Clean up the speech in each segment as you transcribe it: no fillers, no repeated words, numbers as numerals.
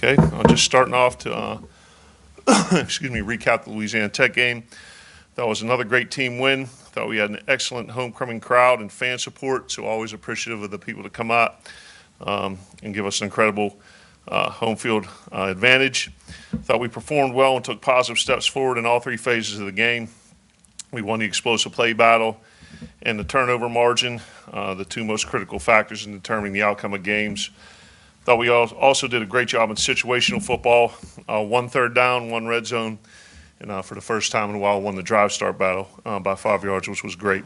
Okay, I'm just starting off to, recap the Louisiana Tech game. That was another great team win. Thought we had an excellent homecoming crowd and fan support, so always appreciative of the people to come out and give us an incredible home field advantage. Thought we performed well and took positive steps forward in all three phases of the game. We won the explosive play battle and the turnover margin, the two most critical factors in determining the outcome of games. Thought we also did a great job in situational football. 1 third down, 1 red zone, and for the first time in a while won the drive start battle by 5 yards, which was great.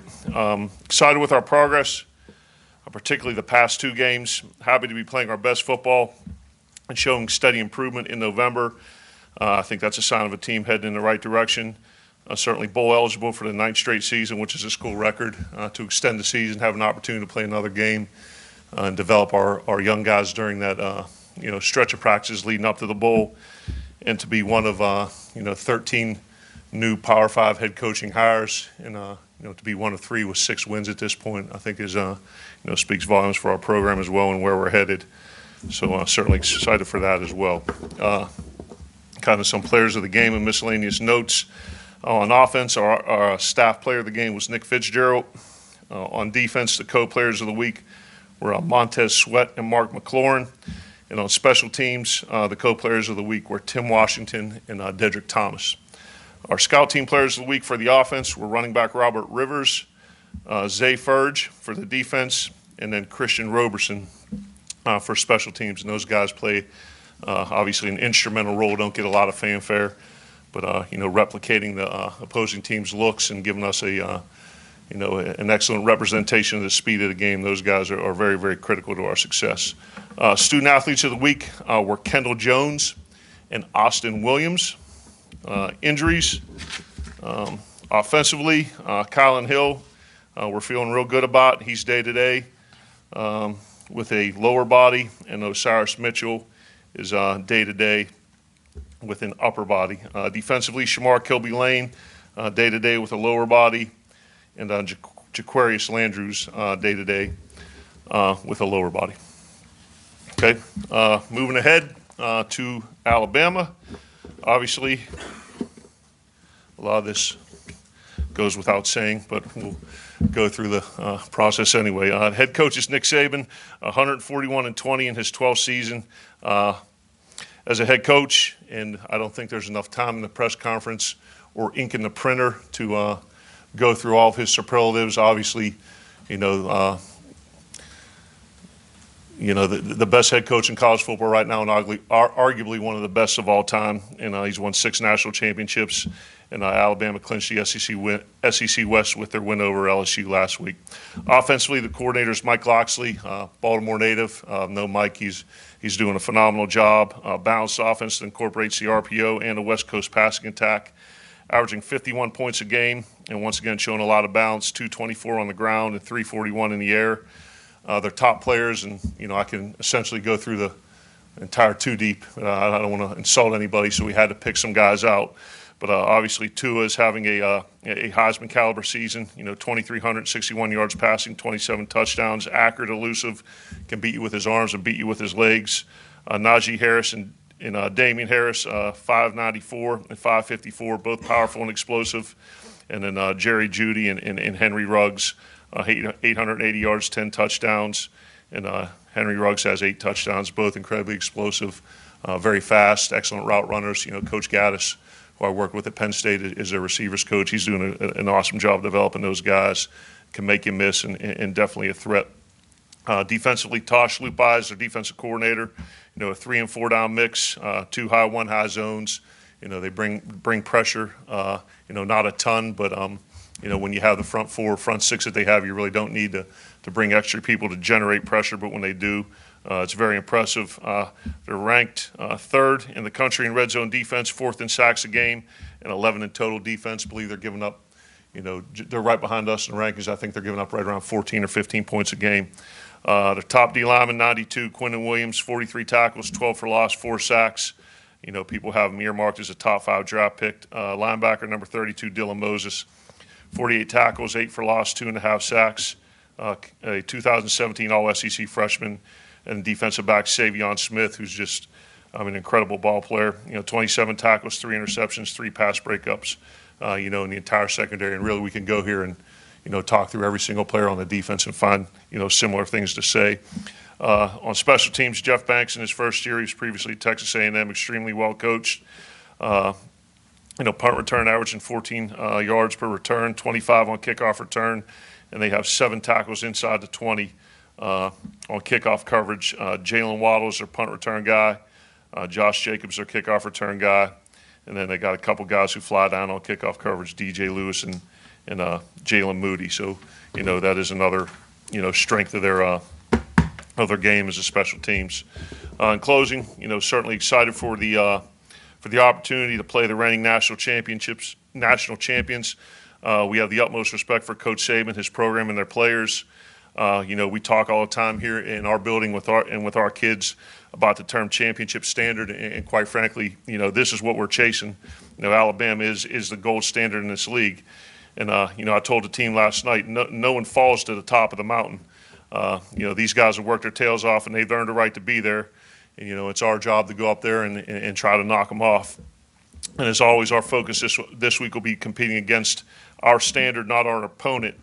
Excited with our progress, particularly the past 2 games. Happy to be playing our best football and showing steady improvement in November. I think that's a sign of a team heading in the right direction. Certainly bowl eligible for the 9th straight season, which is a school record, to extend the season, have an opportunity to play another game, and develop our young guys during that stretch of practices leading up to the bowl, and to be one of 13 new Power 5 head coaching hires, and to be one of 3 with 6 wins at this point, I think is speaks volumes for our program as well and where we're headed. So certainly excited for that as well. Kind of some players of the game and miscellaneous notes. On offense, our staff player of the game was Nick Fitzgerald. On defense, the co-players of the week were Montez Sweat and Mark McLaurin. And on special teams, the co-players of the week were Tim Washington and Dedrick Thomas. Our scout team players of the week for the offense were running back Robert Rivers, Zay Furge for the defense, and then Christian Roberson for special teams. And those guys play obviously an instrumental role, don't get a lot of fanfare, but replicating the opposing team's looks and giving us an excellent representation of the speed of the game. Those guys are very, very critical to our success. Student athletes of the week were Kendall Jones and Austin Williams. Injuries, offensively, Kylan Hill, we're feeling real good about. He's day-to-day with a lower body, and Osiris Mitchell is day-to-day with an upper body. Defensively, Shamar Kilby-Lane, day-to-day with a lower body, and Jaquarius Landrews day-to-day with a lower body. Okay, moving ahead to Alabama. Obviously, a lot of this goes without saying, but we'll go through the process anyway. Head coach is Nick Saban, 141-20 in his 12th season as a head coach, and I don't think there's enough time in the press conference or ink in the printer to go through all of his superlatives. Obviously, the best head coach in college football right now, and arguably one of the best of all time. And he's won 6 national championships. And Alabama clinched the SEC West with their win over LSU last week. Offensively, the coordinator is Mike Loxley, Baltimore native. No Mike, he's doing a phenomenal job. Balanced offense that incorporates the RPO and the West Coast passing attack, averaging 51 points a game, and once again showing a lot of balance, 224 on the ground and 341 in the air. They're top players, and I can essentially go through the entire 2 deep. I don't want to insult anybody, so we had to pick some guys out. But obviously, Tua is having a Heisman caliber season. 2,361 yards passing, 27 touchdowns, accurate, elusive, can beat you with his arms and beat you with his legs. Najee Harris and Damian Harris, 594 and 554, both powerful and explosive. And then Jerry Jeudy and Henry Ruggs, 880 yards, 10 touchdowns. And Henry Ruggs has 8 touchdowns, both incredibly explosive, very fast, excellent route runners. Coach Gaddis, who I work with at Penn State, is their receivers coach. He's doing an awesome job developing those guys, can make you miss, and definitely a threat. Defensively, Tosh Lupai, their defensive coordinator, a 3 and 4 down mix, 2 high, 1 high zones. They bring pressure, not a ton, but when you have the front 4, front 6 that they have, you really don't need to bring extra people to generate pressure, but when they do, it's very impressive. They're ranked 3rd in the country in red zone defense, 4th in sacks a game, and 11 in total defense. I believe they're giving up, they're right behind us in rankings. I think they're giving up right around 14 or 15 points a game. The top D lineman, 92, Quinton Williams, 43 tackles, 12 for loss, 4 sacks. People have him earmarked as a top 5 draft pick. Linebacker, number 32, Dylan Moses, 48 tackles, 8 for loss, 2.5 sacks. A 2017 All-SEC freshman, and defensive back Savion Smith, who's just An incredible ball player. 27 tackles, 3 interceptions, 3 pass breakups. In the entire secondary, and really we can go here and talk through every single player on the defense and find similar things to say. On special teams, Jeff Banks in his first year, he was previously at Texas A&M, extremely well coached. Punt return averaging 14 yards per return, 25 on kickoff return, and they have 7 tackles inside the 20 on kickoff coverage. Jalen Waddle is their punt return guy. Josh Jacobs, their kickoff return guy. And then they got a couple guys who fly down on kickoff coverage, DJ Lewis and Jalen Moody. So, that is another, strength of their game as a special teams. In closing, certainly excited for the opportunity to play the reigning national champions. We have the utmost respect for Coach Saban, his program, and their players. We talk all the time here in our building with our kids about the term championship standard, and quite frankly, this is what we're chasing. Alabama is the gold standard in this league, and I told the team last night, no one falls to the top of the mountain. These guys have worked their tails off, and they've earned a right to be there. And it's our job to go up there and try to knock them off. And as always, our focus this week will be competing against our standard, not our opponent.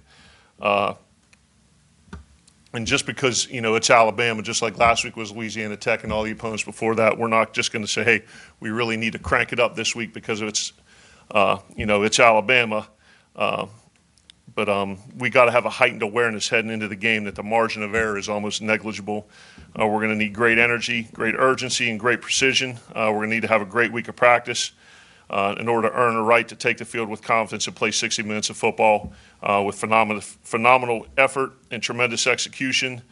And just because, it's Alabama, just like last week was Louisiana Tech and all the opponents before that, we're not just going to say, hey, we really need to crank it up this week because it's Alabama. But we got to have a heightened awareness heading into the game that the margin of error is almost negligible. We're going to need great energy, great urgency, and great precision. We're going to need to have a great week of practice in order to earn a right to take the field with confidence and play 60 minutes of football with phenomenal effort and tremendous execution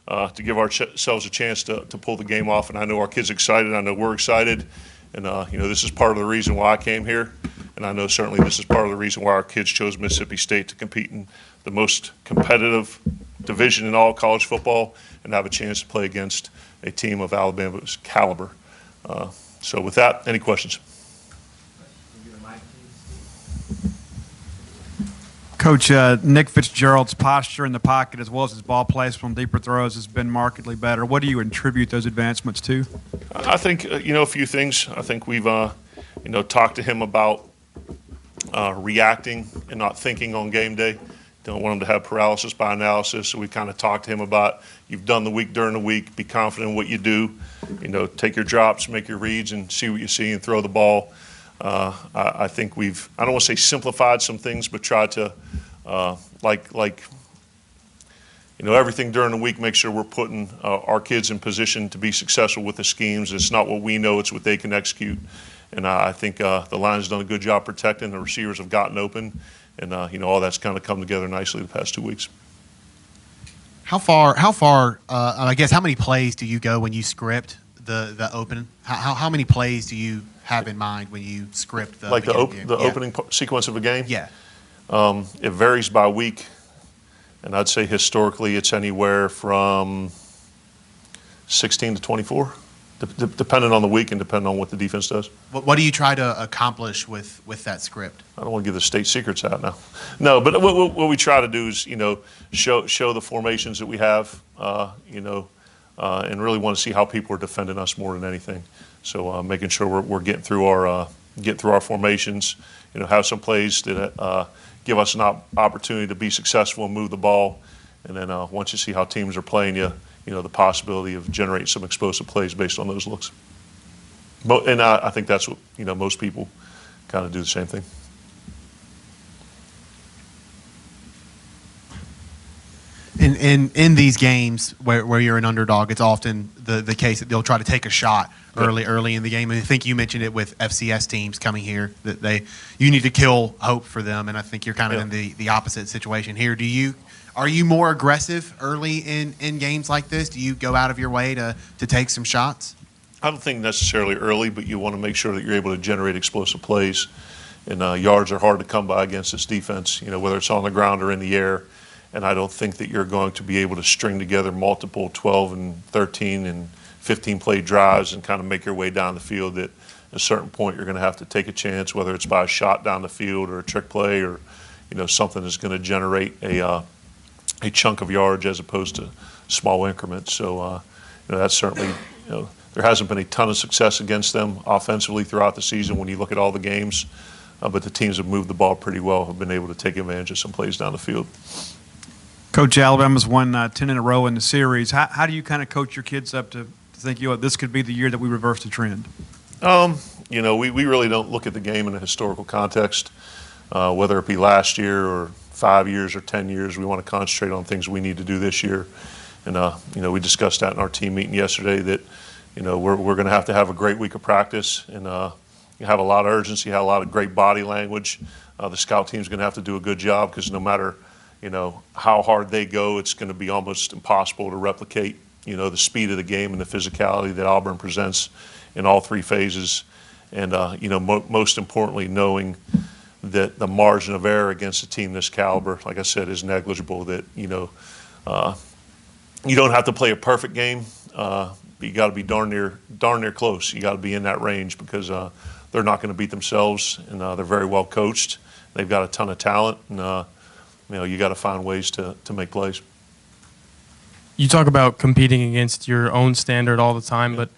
to give ourselves a chance to pull the game off. And I know our kids are excited. I know we're excited. And, this is part of the reason why I came here. And I know certainly this is part of the reason why our kids chose Mississippi State to compete in the most competitive division in all college football and have a chance to play against a team of Alabama's caliber. So with that, any questions? Coach, Nick Fitzgerald's posture in the pocket as well as his ball placement on deeper throws has been markedly better. What do you attribute those advancements to? I think, a few things. I think we've, talked to him about reacting and not thinking on game day. Don't want him to have paralysis by analysis. So we kind of talked to him about, you've done the week during the week, be confident in what you do, take your drops, make your reads, and see what you see and throw the ball. I think we've, I don't want to say simplified some things, but tried to, everything during the week, make sure we're putting our kids in position to be successful with the schemes. It's not what we know, it's what they can execute. And I think the line's done a good job protecting. The receivers have gotten open, and all that's kind of come together nicely the past 2 weeks. How far? I guess how many plays do you go when you script the open? How many plays do you have in mind when you script the opening sequence of a game? Yeah. It varies by week, and I'd say historically it's anywhere from 16 to 24, depending on the week and depending on what the defense does. What do you try to accomplish with that script? I don't want to give the state secrets out now. No, but what we try to do is, show the formations that we have, and really want to see how people are defending us more than anything. So making sure we're getting through our formations, have some plays that give us an opportunity to be successful and move the ball, and then once you see how teams are playing you, the possibility of generating some explosive plays based on those looks. And I think that's what most people kind of do the same thing. In these games where you're an underdog, it's often the case that they'll try to take a shot early in the game. And I think you mentioned it with FCS teams coming here that you need to kill hope for them. And I think you're kind of in the opposite situation here. Are you more aggressive early in games like this? Do you go out of your way to take some shots? I don't think necessarily early, but you want to make sure that you're able to generate explosive plays. And yards are hard to come by against this defense, whether it's on the ground or in the air. And I don't think that you're going to be able to string together multiple 12 and 13 and 15 play drives and kind of make your way down the field. At a certain point, you're going to have to take a chance, whether it's by a shot down the field or a trick play or something that's going to generate a chunk of yards as opposed to small increments. So that's certainly there hasn't been a ton of success against them offensively throughout the season when you look at all the games, but the teams have moved the ball pretty well, have been able to take advantage of some plays down the field. Coach, Alabama's won 10 in a row in the series. How do you kind of coach your kids up to think, this could be the year that we reverse the trend? We really don't look at the game in a historical context, whether it be last year or 5 years or 10 years. We want to concentrate on things we need to do this year. And, we discussed that in our team meeting yesterday that, we're going to have a great week of practice and you have a lot of urgency, have a lot of great body language. The scout team's going to have to do a good job because no matter, how hard they go, it's going to be almost impossible to replicate, the speed of the game and the physicality that Auburn presents in all three phases. And, most importantly, knowing that the margin of error against a team this caliber, like I said, is negligible, that, you don't have to play a perfect game, but you got to be darn near close. You got to be in that range because they're not going to beat themselves, and they're very well coached. They've got a ton of talent, and, you got to find ways to make plays. You talk about competing against your own standard all the time, but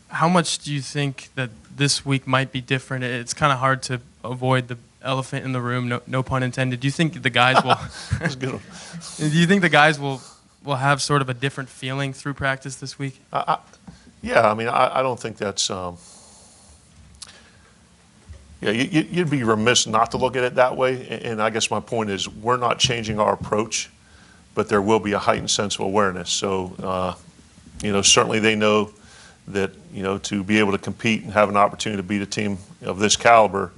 how much do you think that this week might be different? It's kind of hard to avoid the elephant in the room, no pun intended. Do you think the guys will? That's a good one. Do you think the guys will have sort of a different feeling through practice this week? Yeah, I don't think that's. You'd be remiss not to look at it that way. And I guess my point is we're not changing our approach, but there will be a heightened sense of awareness. So, certainly they know that, to be able to compete and have an opportunity to beat a team of this caliber,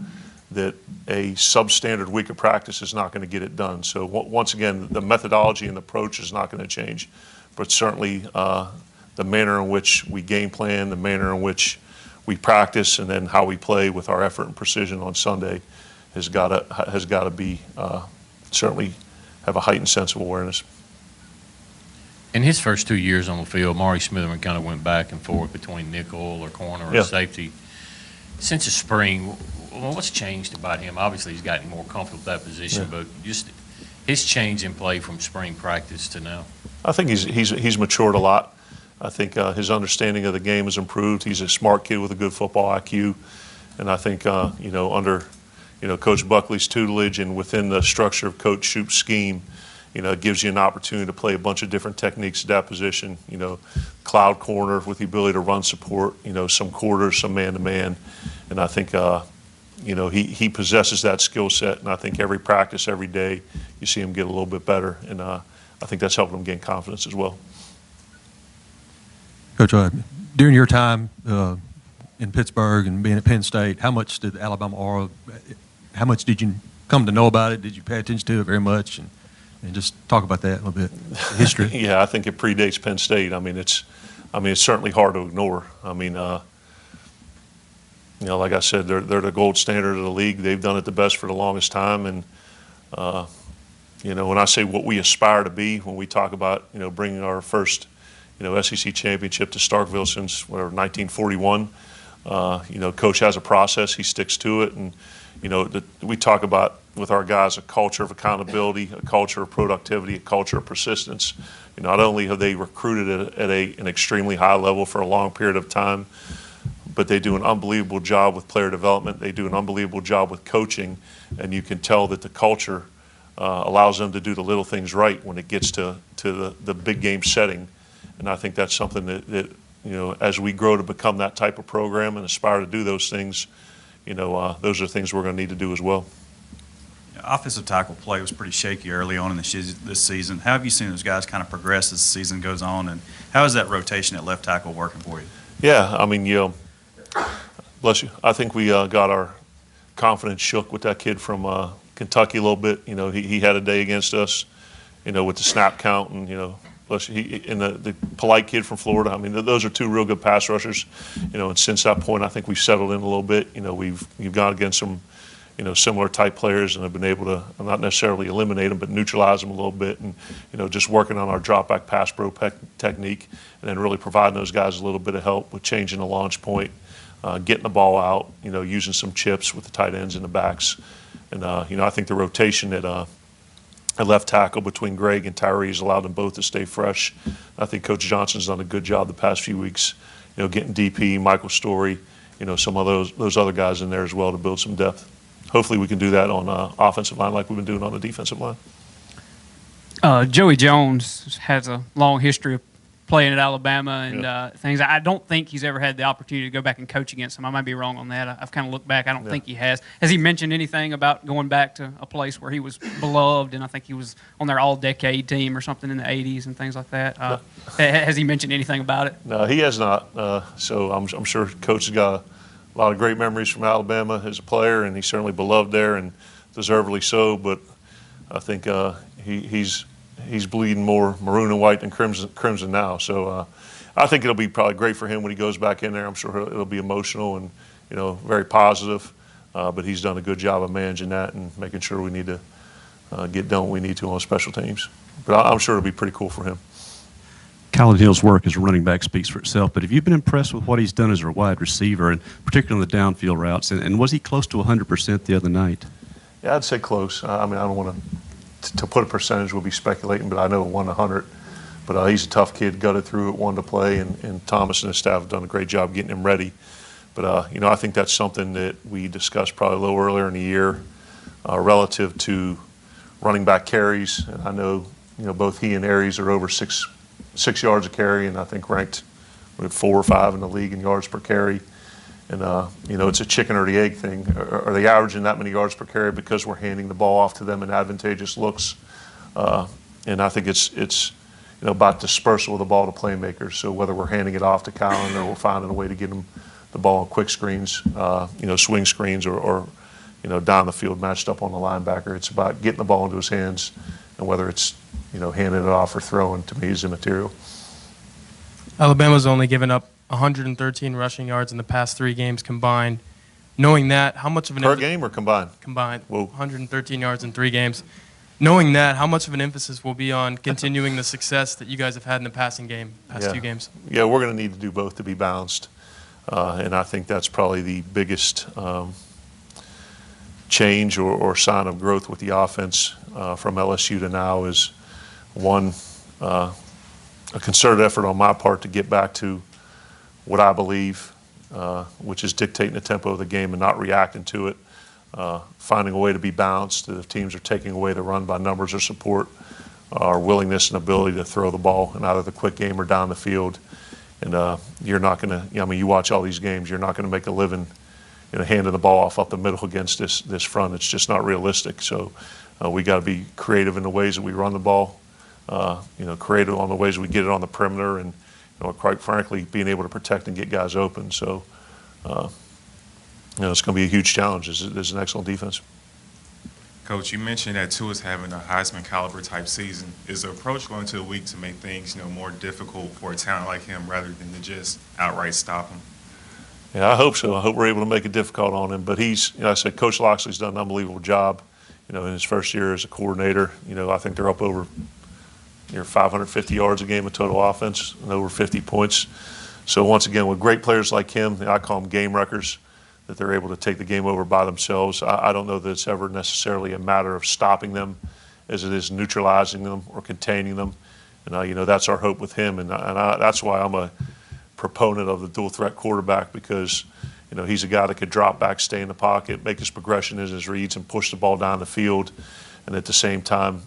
that a substandard week of practice is not going to get it done. So once again, the methodology and the approach is not going to change, but certainly the manner in which we game plan, the manner in which we practice, and then how we play with our effort and precision on Sunday has got to be certainly have a heightened sense of awareness. In his first 2 years on the field, Maury Smitherman kind of went back and forth between nickel or corner or safety. Since the spring, what's changed about him? Obviously, he's gotten more comfortable with that position, but just his change in play from spring practice to now. I think he's matured a lot. I think his understanding of the game has improved. He's a smart kid with a good football IQ, and I think under Coach Buckley's tutelage and within the structure of Coach Shoop's scheme, it gives you an opportunity to play a bunch of different techniques at that position. Cloud corner with the ability to run support. Some quarters, some man-to-man, and I think he possesses that skill set. And I think every practice, every day, you see him get a little bit better, and I think that's helping him gain confidence as well. Coach, during your time in Pittsburgh and being at Penn State, how much did Alabama Aura, how much did you come to know about it? Did you pay attention to it very much? And just talk about that a little bit, the history. Yeah, I think it predates Penn State. It's certainly hard to ignore. Like I said, they're the gold standard of the league. They've done it the best for the longest time. And, when I say what we aspire to be, when we talk about, bringing our first, SEC championship to Starkville since, 1941, Coach has a process. He sticks to it. And, we talk about with our guys a culture of accountability, a culture of productivity, a culture of persistence. Not only have they recruited at an extremely high level for a long period of time, but they do an unbelievable job with player development. They do an unbelievable job with coaching, and you can tell that the culture allows them to do the little things right when it gets to the big game setting. And I think that's something that as we grow to become that type of program and aspire to do those things, those are things we're going to need to do as well. Offensive tackle play was pretty shaky early on in this season. How have you seen those guys kind of progress as the season goes on, and how is that rotation at left tackle working for you? Yeah, bless you. I think we got our confidence shook with that kid from Kentucky a little bit. He had a day against us, with the snap count, and bless you. And the polite kid from Florida. Those are two real good pass rushers. And since that point, I think we've settled in a little bit. We've gone against some, similar type players and have been able to not necessarily eliminate them, but neutralize them a little bit. And just working on our drop back pass pro technique, and then really providing those guys a little bit of help with changing the launch point. Getting the ball out, using some chips with the tight ends and the backs. And, I think the rotation at left tackle between Greg and Tyree has allowed them both to stay fresh. I think Coach Johnson's done a good job the past few weeks, getting DP, Michael Story, some of those other guys in there as well to build some depth. Hopefully we can do that on offensive line like we've been doing on the defensive line. Joey Jones has a long history of playing at Alabama and things. I don't think he's ever had the opportunity to go back and coach against him. I might be wrong on that. I've kind of looked back. I don't think he has. Has he mentioned anything about going back to a place where he was beloved, and I think he was on their all-decade team or something in the 80s and things like that? Has he mentioned anything about it? No, he has not. So I'm sure Coach has got a lot of great memories from Alabama as a player, and he's certainly beloved there, and deservedly so. But I think he's bleeding more maroon and white than crimson now. So I think it'll be probably great for him when he goes back in there. I'm sure it'll be emotional and very positive. But he's done a good job of managing that and making sure we need to get done what we need to on special teams. But I'm sure it'll be pretty cool for him. Colin Hill's work as a running back speaks for itself, but have you been impressed with what he's done as a wide receiver, and particularly on the downfield routes? And was he close to 100% the other night? Yeah, I'd say close. I mean, I don't want to put a percentage, we'll be speculating, but I know 100. But he's a tough kid, gutted through it, wanted to play, and Thomas and his staff have done a great job getting him ready. But, I think that's something that we discussed probably a little earlier in the year relative to running back carries. And I know, both he and Aries are over six yards a carry, and I think ranked 4 or 5 in the league in yards per carry. And, it's a chicken or the egg thing. Are they averaging that many yards per carry because we're handing the ball off to them in advantageous looks? And I think it's about dispersal of the ball to playmakers. So whether we're handing it off to Colin or we're finding a way to get him the ball on quick screens, swing screens or down the field matched up on the linebacker, it's about getting the ball into his hands, and whether it's handing it off or throwing, to me, is immaterial. Alabama's only given up 113 rushing yards in the past 3 games combined. Knowing that, how much of an Per game or combined? Combined. Whoa. 113 yards in 3 games. Knowing that, how much of an emphasis will be on continuing the success that you guys have had in the passing game, past 2 games? Yeah, we're going to need to do both to be balanced. And I think that's probably the biggest change or sign of growth with the offense from LSU to now is, one, a concerted effort on my part to get back to what I believe, which is dictating the tempo of the game and not reacting to it, finding a way to be balanced. That if teams are taking away the run by numbers or support, our willingness and ability to throw the ball in either the quick game or down the field. And you're not going to, you watch all these games, you're not going to make a living handing the ball off up the middle against this front. It's just not realistic. So we got to be creative in the ways that we run the ball, creative on the ways we get it on the perimeter, and quite frankly, being able to protect and get guys open. So, it's going to be a huge challenge. It's an excellent defense. Coach, you mentioned that Tua's having a Heisman caliber type season. Is the approach going to the week to make things, more difficult for a talent like him rather than to just outright stop him? Yeah, I hope so. I hope we're able to make it difficult on him. But he's, I said, Coach Loxley's done an unbelievable job, in his first year as a coordinator. I think they're up over 550 yards a game of total offense and over 50 points. So once again, with great players like him, I call them game wreckers, that they're able to take the game over by themselves. I don't know that it's ever necessarily a matter of stopping them as it is neutralizing them or containing them. And, that's our hope with him. And that's why I'm a proponent of the dual threat quarterback, because, he's a guy that could drop back, stay in the pocket, make his progression in his reads, and push the ball down the field. And at the same time,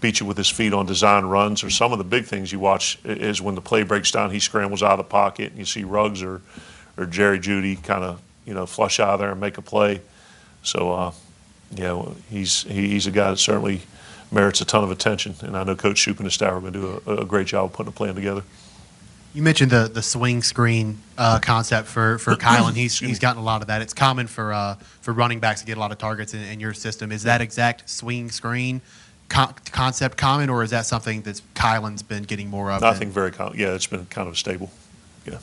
beat you with his feet on design runs. Or some of the big things you watch is when the play breaks down, he scrambles out of the pocket, and you see Ruggs or Jerry Jeudy kind of, flush out of there and make a play. So, he's a guy that certainly merits a ton of attention. And I know Coach Shoup and his staff are going to do a great job of putting a plan together. You mentioned the swing screen concept for Kyle, and he's gotten a lot of that. It's common for running backs to get a lot of targets in your system. Is that exact swing screen concept common, or is that something that Kylan's been getting more of? I think very common. Yeah, it's been kind of stable. Yeah.